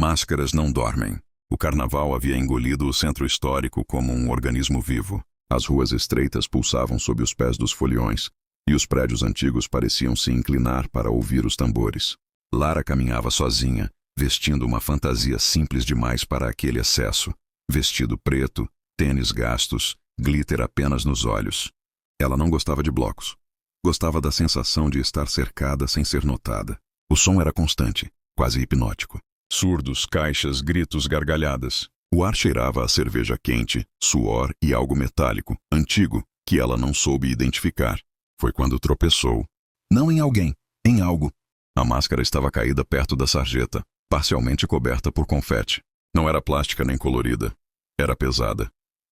Máscaras não dormem. O carnaval havia engolido o centro histórico como um organismo vivo. As ruas estreitas pulsavam sob os pés dos foliões, e os prédios antigos pareciam se inclinar para ouvir os tambores. Lara caminhava sozinha, vestindo uma fantasia simples demais para aquele excesso. Vestido preto, tênis gastos, glitter apenas nos olhos. Ela não gostava de blocos. Gostava da sensação de estar cercada sem ser notada. O som era constante, quase hipnótico. Surdos, caixas, gritos, gargalhadas. O ar cheirava a cerveja quente, suor e algo metálico, antigo, que ela não soube identificar. Foi quando tropeçou. Não em alguém, em algo. A máscara estava caída perto da sarjeta, parcialmente coberta por confete. Não era plástica nem colorida. Era pesada,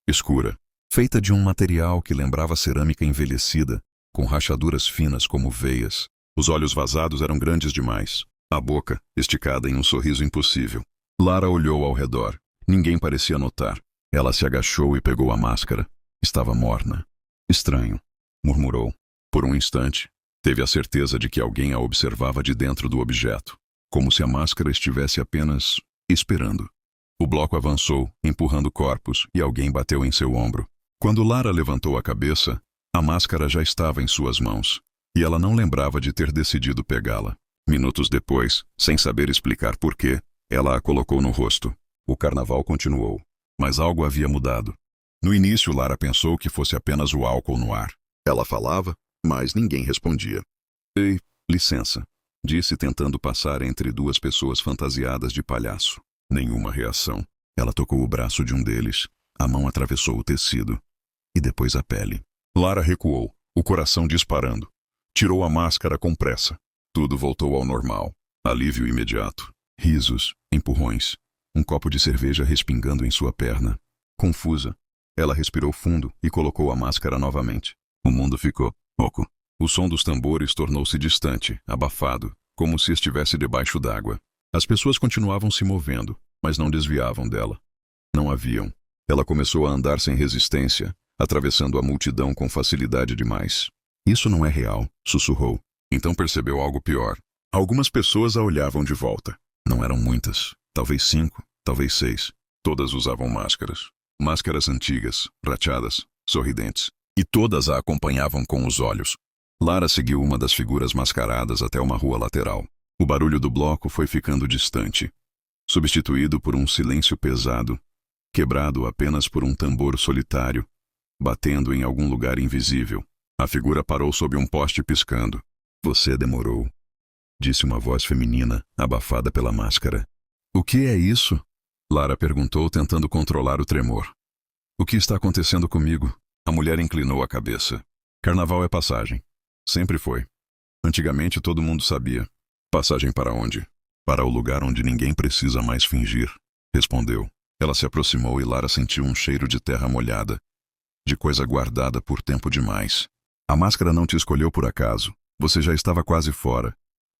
escura, feita de um material que lembrava cerâmica envelhecida, com rachaduras finas como veias. Os olhos vazados eram grandes demais. A boca, esticada em um sorriso impossível. Lara olhou ao redor. Ninguém parecia notar. Ela se agachou e pegou a máscara. Estava morna. Estranho, murmurou. Por um instante, teve a certeza de que alguém a observava de dentro do objeto, como se a máscara estivesse apenas esperando. O bloco avançou, empurrando corpos, e alguém bateu em seu ombro. Quando Lara levantou a cabeça, a máscara já estava em suas mãos, e ela não lembrava de ter decidido pegá-la. Minutos depois, sem saber explicar porquê, ela a colocou no rosto. O carnaval continuou, mas algo havia mudado. No início, Lara pensou que fosse apenas o álcool no ar. Ela falava, mas ninguém respondia. Ei, licença, disse tentando passar entre duas pessoas fantasiadas de palhaço. Nenhuma reação. Ela tocou o braço de um deles. A mão atravessou o tecido. E depois a pele. Lara recuou, o coração disparando. Tirou a máscara com pressa. Tudo voltou ao normal. Alívio imediato. Risos, empurrões. Um copo de cerveja respingando em sua perna. Confusa, ela respirou fundo e colocou a máscara novamente. O mundo ficou oco. O som dos tambores tornou-se distante, abafado, como se estivesse debaixo d'água. As pessoas continuavam se movendo, mas não desviavam dela. Não haviam. Ela começou a andar sem resistência, atravessando a multidão com facilidade demais. Isso não é real, sussurrou. Então percebeu algo pior. Algumas pessoas a olhavam de volta. Não eram muitas. Talvez 5, talvez 6. Todas usavam máscaras. Máscaras antigas, prateadas, sorridentes. E todas a acompanhavam com os olhos. Lara seguiu uma das figuras mascaradas até uma rua lateral. O barulho do bloco foi ficando distante, substituído por um silêncio pesado, quebrado apenas por um tambor solitário, batendo em algum lugar invisível. A figura parou sob um poste piscando. Você demorou, disse uma voz feminina, abafada pela máscara. O que é isso? Lara perguntou, tentando controlar o tremor. O que está acontecendo comigo? A mulher inclinou a cabeça. Carnaval é passagem. Sempre foi. Antigamente todo mundo sabia. Passagem para onde? Para o lugar onde ninguém precisa mais fingir, respondeu. Ela se aproximou e Lara sentiu um cheiro de terra molhada, de coisa guardada por tempo demais. A máscara não te escolheu por acaso. Você já estava quase fora.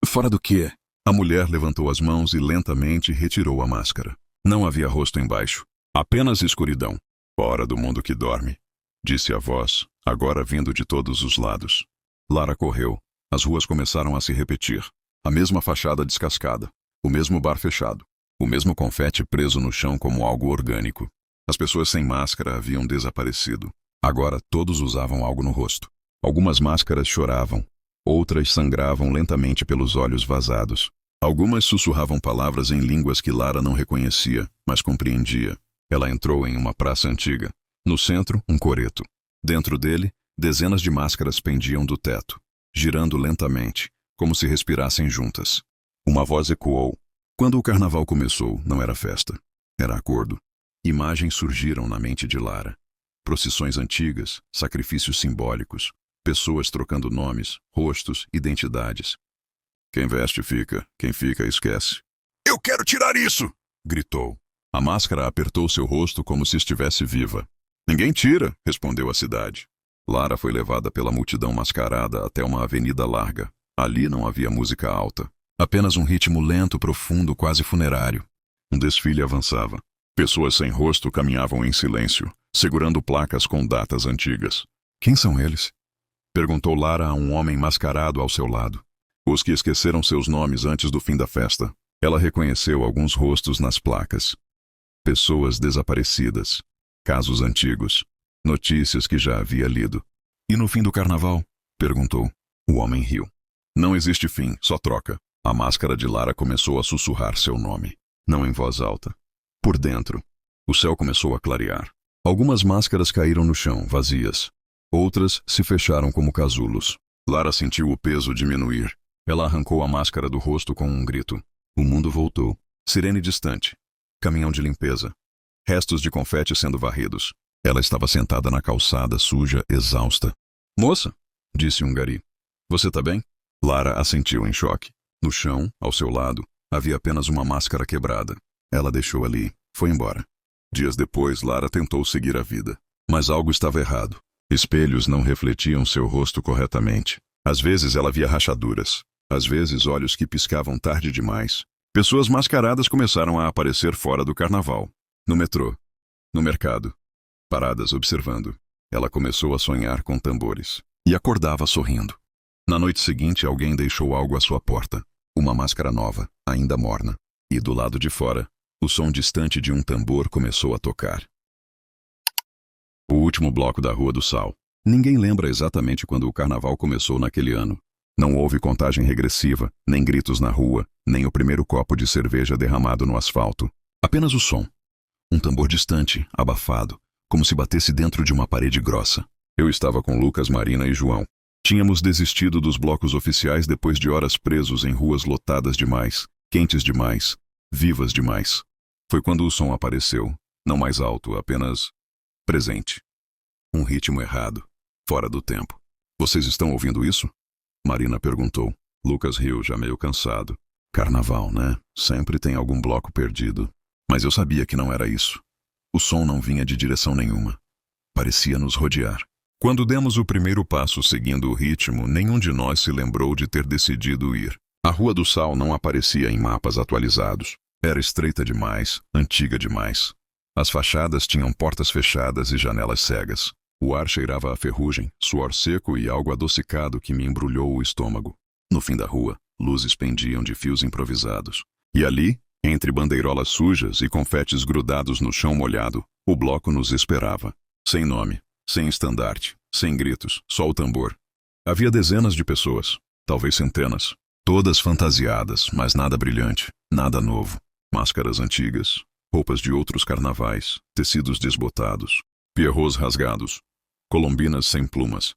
Fora do quê? A mulher levantou as mãos e lentamente retirou a máscara. Não havia rosto embaixo. Apenas escuridão. Fora do mundo que dorme, disse a voz, agora vindo de todos os lados. Lara correu. As ruas começaram a se repetir. A mesma fachada descascada. O mesmo bar fechado. O mesmo confete preso no chão como algo orgânico. As pessoas sem máscara haviam desaparecido. Agora todos usavam algo no rosto. Algumas máscaras choravam. Outras sangravam lentamente pelos olhos vazados. Algumas sussurravam palavras em línguas que Lara não reconhecia, mas compreendia. Ela entrou em uma praça antiga. No centro, um coreto. Dentro dele, dezenas de máscaras pendiam do teto, girando lentamente, como se respirassem juntas. Uma voz ecoou. Quando o carnaval começou, não era festa. Era acordo. Imagens surgiram na mente de Lara. Procissões antigas, sacrifícios simbólicos, pessoas trocando nomes, rostos, identidades. Quem veste fica, quem fica esquece. Eu quero tirar isso! Gritou. A máscara apertou seu rosto como se estivesse viva. Ninguém tira, respondeu a cidade. Lara foi levada pela multidão mascarada até uma avenida larga. Ali não havia música alta. Apenas um ritmo lento, profundo, quase funerário. Um desfile avançava. Pessoas sem rosto caminhavam em silêncio, segurando placas com datas antigas. Quem são eles? Perguntou Lara a um homem mascarado ao seu lado. Os que esqueceram seus nomes antes do fim da festa. Ela reconheceu alguns rostos nas placas. Pessoas desaparecidas. Casos antigos. Notícias que já havia lido. E no fim do carnaval? Perguntou. O homem riu. Não existe fim, só troca. A máscara de Lara começou a sussurrar seu nome. Não em voz alta. Por dentro. O céu começou a clarear. Algumas máscaras caíram no chão, vazias. Outras se fecharam como casulos. Lara sentiu o peso diminuir. Ela arrancou a máscara do rosto com um grito. O mundo voltou. Sirene distante. Caminhão de limpeza. Restos de confete sendo varridos. Ela estava sentada na calçada, suja, exausta. Moça, disse um gari. Você tá bem? Lara assentiu em choque. No chão, ao seu lado, havia apenas uma máscara quebrada. Ela deixou ali. Foi embora. Dias depois, Lara tentou seguir a vida. Mas algo estava errado. Espelhos não refletiam seu rosto corretamente. Às vezes ela via rachaduras. Às vezes olhos que piscavam tarde demais. Pessoas mascaradas começaram a aparecer fora do carnaval. No metrô. No mercado. Paradas observando. Ela começou a sonhar com tambores. E acordava sorrindo. Na noite seguinte, alguém deixou algo à sua porta. Uma máscara nova, ainda morna. E do lado de fora, o som distante de um tambor começou a tocar. O último bloco da Rua do Sal. Ninguém lembra exatamente quando o carnaval começou naquele ano. Não houve contagem regressiva, nem gritos na rua, nem o primeiro copo de cerveja derramado no asfalto. Apenas o som. Um tambor distante, abafado, como se batesse dentro de uma parede grossa. Eu estava com Lucas, Marina e João. Tínhamos desistido dos blocos oficiais depois de horas presos em ruas lotadas demais, quentes demais, vivas demais. Foi quando o som apareceu, não mais alto, apenas presente. Um ritmo errado, fora do tempo. Vocês estão ouvindo isso? Marina perguntou. Lucas riu, já meio cansado. Carnaval, né? Sempre tem algum bloco perdido. Mas eu sabia que não era isso. O som não vinha de direção nenhuma. Parecia nos rodear. Quando demos o primeiro passo seguindo o ritmo, nenhum de nós se lembrou de ter decidido ir. A Rua do Sal não aparecia em mapas atualizados. Era estreita demais, antiga demais. As fachadas tinham portas fechadas e janelas cegas. O ar cheirava a ferrugem, suor seco e algo adocicado que me embrulhou o estômago. No fim da rua, luzes pendiam de fios improvisados. E ali, entre bandeirolas sujas e confetes grudados no chão molhado, o bloco nos esperava. Sem nome, sem estandarte, sem gritos, só o tambor. Havia dezenas de pessoas, talvez centenas. Todas fantasiadas, mas nada brilhante, nada novo. Máscaras antigas, roupas de outros carnavais, tecidos desbotados, pierrots rasgados, colombinas sem plumas.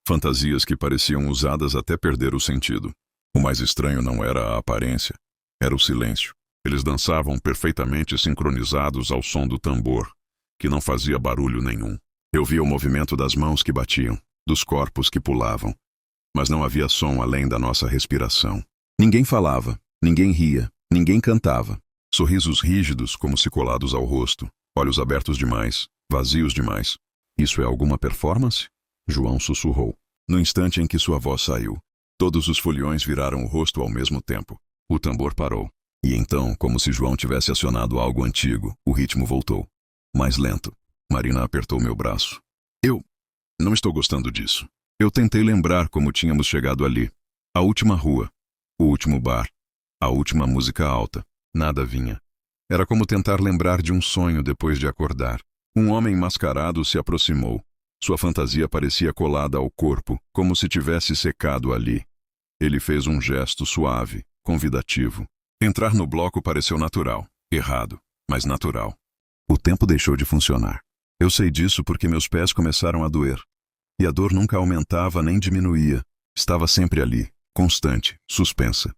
Fantasias que pareciam usadas até perder o sentido. O mais estranho não era a aparência, era o silêncio. Eles dançavam perfeitamente sincronizados ao som do tambor, que não fazia barulho nenhum. Eu via o movimento das mãos que batiam, dos corpos que pulavam. Mas não havia som além da nossa respiração. Ninguém falava, ninguém ria, ninguém cantava. Sorrisos rígidos como se colados ao rosto, olhos abertos demais, vazios demais. Isso é alguma performance? João sussurrou. No instante em que sua voz saiu, todos os foliões viraram o rosto ao mesmo tempo. O tambor parou. E então, como se João tivesse acionado algo antigo, o ritmo voltou. Mais lento. Marina apertou meu braço. Eu não estou gostando disso. Eu tentei lembrar como tínhamos chegado ali. A última rua. O último bar. A última música alta. Nada vinha. Era como tentar lembrar de um sonho depois de acordar. Um homem mascarado se aproximou. Sua fantasia parecia colada ao corpo, como se tivesse secado ali. Ele fez um gesto suave, convidativo. Entrar no bloco pareceu natural. Errado, mas natural. O tempo deixou de funcionar. Eu sei disso porque meus pés começaram a doer. E a dor nunca aumentava nem diminuía. Estava sempre ali, constante, suspensa.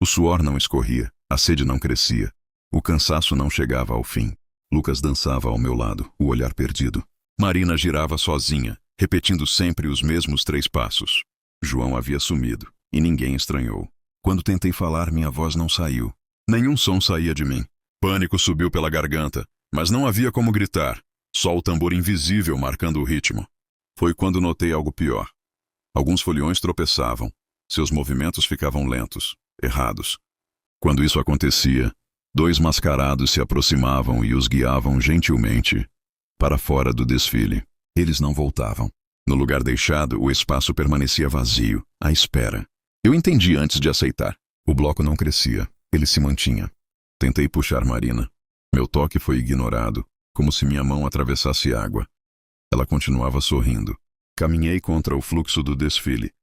O suor não escorria, a sede não crescia. O cansaço não chegava ao fim. Lucas dançava ao meu lado, o olhar perdido. Marina girava sozinha, repetindo sempre os mesmos 3 passos. João havia sumido, e ninguém estranhou. Quando tentei falar, minha voz não saiu. Nenhum som saía de mim. Pânico subiu pela garganta, mas não havia como gritar. Só o tambor invisível marcando o ritmo. Foi quando notei algo pior. Alguns foliões tropeçavam. Seus movimentos ficavam lentos, errados. Quando isso acontecia, 2 mascarados se aproximavam e os guiavam gentilmente para fora do desfile. Eles não voltavam. No lugar deixado, o espaço permanecia vazio, à espera. Eu entendi antes de aceitar. O bloco não crescia. Ele se mantinha. Tentei puxar Marina. Meu toque foi ignorado, como se minha mão atravessasse água. Ela continuava sorrindo. Caminhei contra o fluxo do desfile.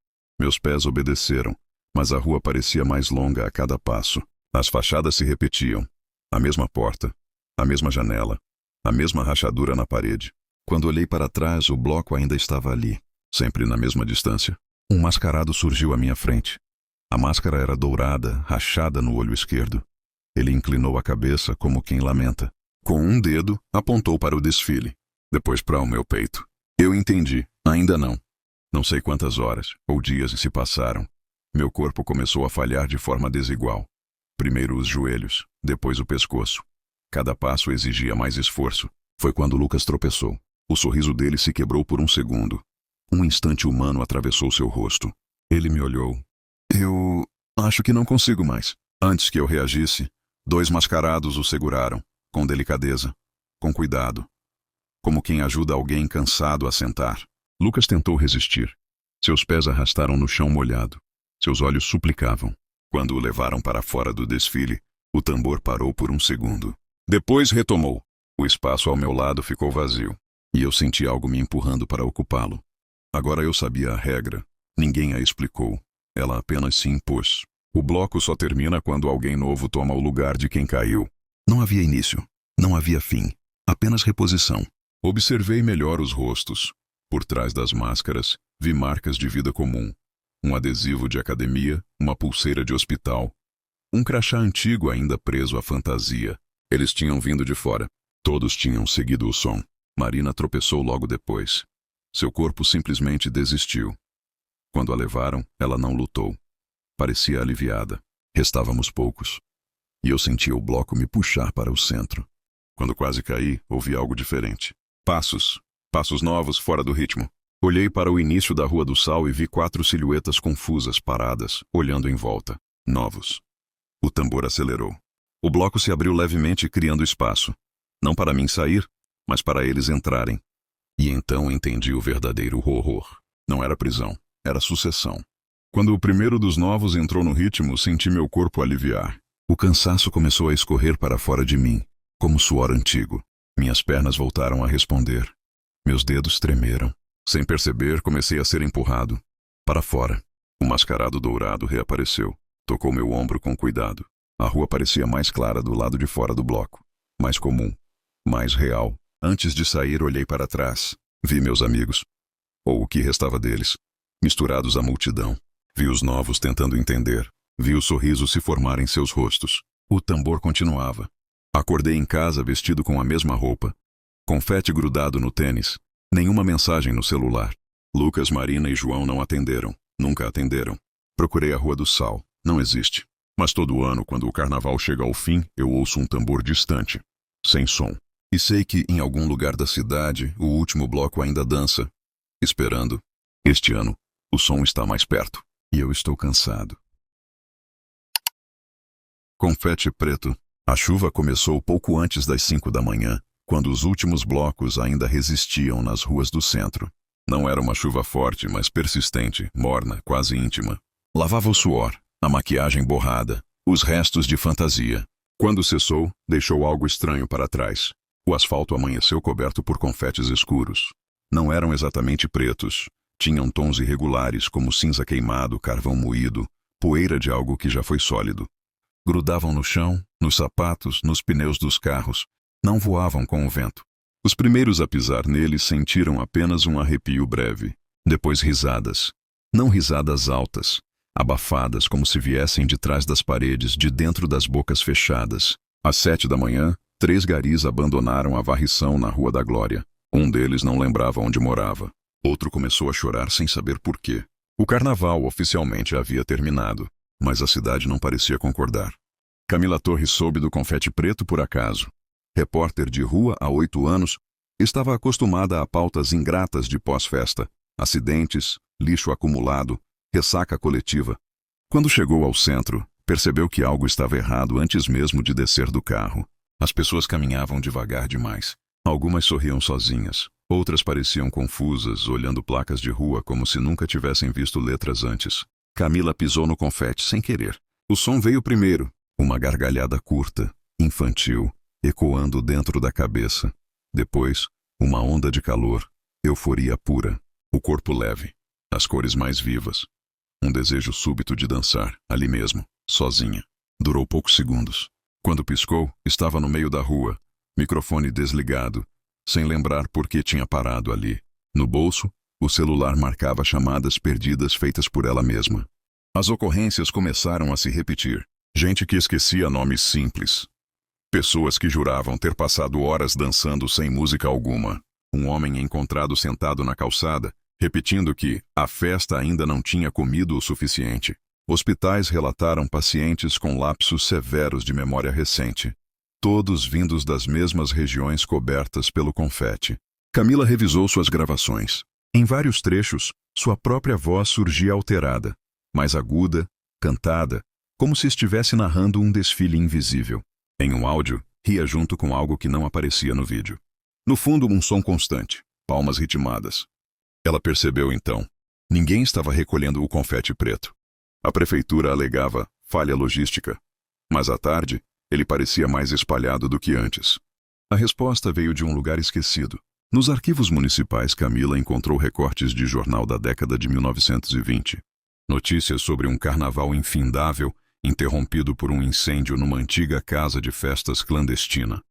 Meus pés obedeceram, mas a rua parecia mais longa a cada passo. As fachadas se repetiam. A mesma porta, a mesma janela, a mesma rachadura na parede. Quando olhei para trás, o bloco ainda estava ali, sempre na mesma distância. Um mascarado surgiu à minha frente. A máscara era dourada, rachada no olho esquerdo. Ele inclinou a cabeça como quem lamenta. Com um dedo, apontou para o desfile, depois para o meu peito. Eu entendi. Ainda não. Não sei quantas horas ou dias se passaram. Meu corpo começou a falhar de forma desigual. Primeiro os joelhos, depois o pescoço. Cada passo exigia mais esforço. Foi quando Lucas tropeçou. O sorriso dele se quebrou por um segundo. Um instante humano atravessou seu rosto. Ele me olhou. Eu acho que não consigo mais. Antes que eu reagisse, 2 mascarados o seguraram, com delicadeza, com cuidado, como quem ajuda alguém cansado a sentar. Lucas tentou resistir. Seus pés arrastaram no chão molhado. Seus olhos suplicavam. Quando o levaram para fora do desfile, o tambor parou por um segundo. Depois retomou. O espaço ao meu lado ficou vazio, e eu senti algo me empurrando para ocupá-lo. Agora eu sabia a regra. Ninguém a explicou. Ela apenas se impôs. O bloco só termina quando alguém novo toma o lugar de quem caiu. Não havia início. Não havia fim. Apenas reposição. Observei melhor os rostos. Por trás das máscaras, vi marcas de vida comum. Um adesivo de academia, uma pulseira de hospital. Um crachá antigo ainda preso à fantasia. Eles tinham vindo de fora. Todos tinham seguido o som. Marina tropeçou logo depois. Seu corpo simplesmente desistiu. Quando a levaram, ela não lutou. Parecia aliviada. Restávamos poucos. E eu sentia o bloco me puxar para o centro. Quando quase caí, ouvi algo diferente. Passos. Passos novos, fora do ritmo. Olhei para o início da Rua do Sal e vi 4 silhuetas confusas, paradas, olhando em volta. Novos. O tambor acelerou. O bloco se abriu levemente, criando espaço. Não para mim sair, mas para eles entrarem. E então entendi o verdadeiro horror. Não era prisão, era sucessão. Quando o primeiro dos novos entrou no ritmo, senti meu corpo aliviar. O cansaço começou a escorrer para fora de mim, como suor antigo. Minhas pernas voltaram a responder. Meus dedos tremeram. Sem perceber, comecei a ser empurrado. Para fora. O mascarado dourado reapareceu. Tocou meu ombro com cuidado. A rua parecia mais clara do lado de fora do bloco. Mais comum. Mais real. Antes de sair, olhei para trás. Vi meus amigos. Ou o que restava deles. Misturados à multidão. Vi os novos tentando entender. Vi o sorriso se formar em seus rostos. O tambor continuava. Acordei em casa vestido com a mesma roupa. Confete grudado no tênis. Nenhuma mensagem no celular. Lucas, Marina e João não atenderam. Nunca atenderam. Procurei a Rua do Sal. Não existe. Mas todo ano, quando o carnaval chega ao fim, eu ouço um tambor distante. Sem som. E sei que, em algum lugar da cidade, o último bloco ainda dança. Esperando. Este ano, o som está mais perto. E eu estou cansado. Confete preto. A chuva começou pouco antes das 5 da manhã, quando os últimos blocos ainda resistiam nas ruas do centro. Não era uma chuva forte, mas persistente, morna, quase íntima. Lavava o suor, a maquiagem borrada, os restos de fantasia. Quando cessou, deixou algo estranho para trás. O asfalto amanheceu coberto por confetes escuros. Não eram exatamente pretos. Tinham tons irregulares como cinza queimado, carvão moído, poeira de algo que já foi sólido. Grudavam no chão, nos sapatos, nos pneus dos carros. Não voavam com o vento. Os primeiros a pisar neles sentiram apenas um arrepio breve. Depois risadas. Não risadas altas, abafadas como se viessem de trás das paredes, de dentro das bocas fechadas. Às 7 da manhã, 3 garis abandonaram a varrição na Rua da Glória. Um deles não lembrava onde morava. Outro começou a chorar sem saber por quê. O carnaval oficialmente havia terminado, mas a cidade não parecia concordar. Camila Torres soube do confete preto por acaso. Repórter de rua há 8 anos, estava acostumada a pautas ingratas de pós-festa, acidentes, lixo acumulado, ressaca coletiva. Quando chegou ao centro, percebeu que algo estava errado antes mesmo de descer do carro. As pessoas caminhavam devagar demais. Algumas sorriam sozinhas. Outras pareciam confusas, olhando placas de rua como se nunca tivessem visto letras antes. Camila pisou no confete sem querer. O som veio primeiro, Uma gargalhada curta, infantil, ecoando dentro da cabeça. Depois, uma onda de calor, euforia pura, o corpo leve, as cores mais vivas. Um desejo súbito de dançar, ali mesmo, sozinha. Durou poucos segundos. Quando piscou, estava no meio da rua, microfone desligado, sem lembrar por que tinha parado ali. No bolso, o celular marcava chamadas perdidas feitas por ela mesma. As ocorrências começaram a se repetir. Gente que esquecia nomes simples. Pessoas que juravam ter passado horas dançando sem música alguma. Um homem encontrado sentado na calçada, repetindo que a festa ainda não tinha comido o suficiente. Hospitais relataram pacientes com lapsos severos de memória recente, todos vindos das mesmas regiões cobertas pelo confete. Camila revisou suas gravações. Em vários trechos, sua própria voz surgia alterada, mais aguda, cantada, como se estivesse narrando um desfile invisível. Em um áudio, ria junto com algo que não aparecia no vídeo. No fundo, um som constante, palmas ritmadas. Ela percebeu então. Ninguém estava recolhendo o confete preto. A prefeitura alegava falha logística, mas à tarde, ele parecia mais espalhado do que antes. A resposta veio de um lugar esquecido. Nos arquivos municipais, Camila encontrou recortes de jornal da década de 1920. Notícias sobre um carnaval infindável, interrompido por um incêndio numa antiga casa de festas clandestina.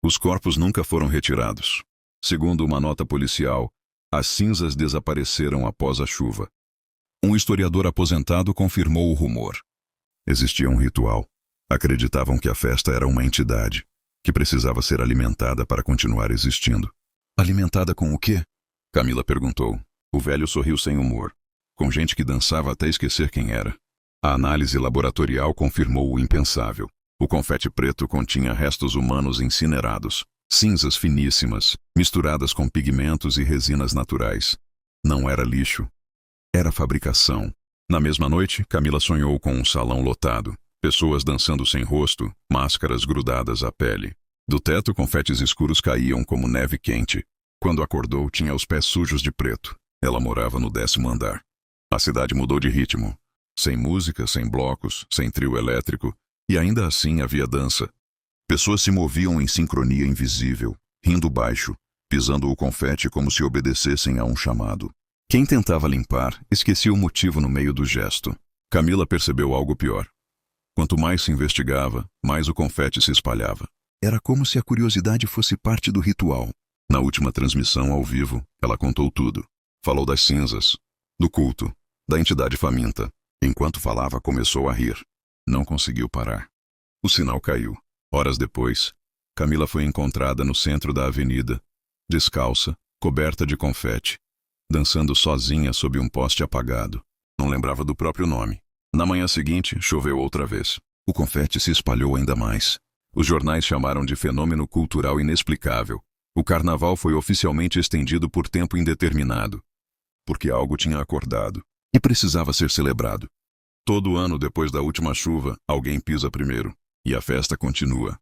Os corpos nunca foram retirados. Segundo uma nota policial, as cinzas desapareceram após a chuva. Um historiador aposentado confirmou o rumor. Existia um ritual. Acreditavam que a festa era uma entidade, que precisava ser alimentada para continuar existindo. Alimentada com o quê? Camila perguntou. O velho sorriu sem humor. Com gente que dançava até esquecer quem era. A análise laboratorial confirmou o impensável. O confete preto continha restos humanos incinerados, cinzas finíssimas, misturadas com pigmentos e resinas naturais. Não era lixo. Era fabricação. Na mesma noite, Camila sonhou com um salão lotado, pessoas dançando sem rosto, máscaras grudadas à pele. Do teto, confetes escuros caíam como neve quente. Quando acordou, tinha os pés sujos de preto. Ela morava no 10º andar. A cidade mudou de ritmo. Sem música, sem blocos, sem trio elétrico, e ainda assim havia dança. Pessoas se moviam em sincronia invisível, rindo baixo, pisando o confete como se obedecessem a um chamado. Quem tentava limpar, esquecia o motivo no meio do gesto. Camila percebeu algo pior. Quanto mais se investigava, mais o confete se espalhava. Era como se a curiosidade fosse parte do ritual. Na última transmissão ao vivo, ela contou tudo. Falou das cinzas, do culto, da entidade faminta. Enquanto falava, começou a rir. Não conseguiu parar. O sinal caiu. Horas depois, Camila foi encontrada no centro da avenida, descalça, coberta de confete, dançando sozinha sob um poste apagado. Não lembrava do próprio nome. Na manhã seguinte, choveu outra vez. O confete se espalhou ainda mais. Os jornais chamaram de fenômeno cultural inexplicável. O carnaval foi oficialmente estendido por tempo indeterminado, porque algo tinha acordado e precisava ser celebrado. Todo ano, depois da última chuva, alguém pisa primeiro, e a festa continua.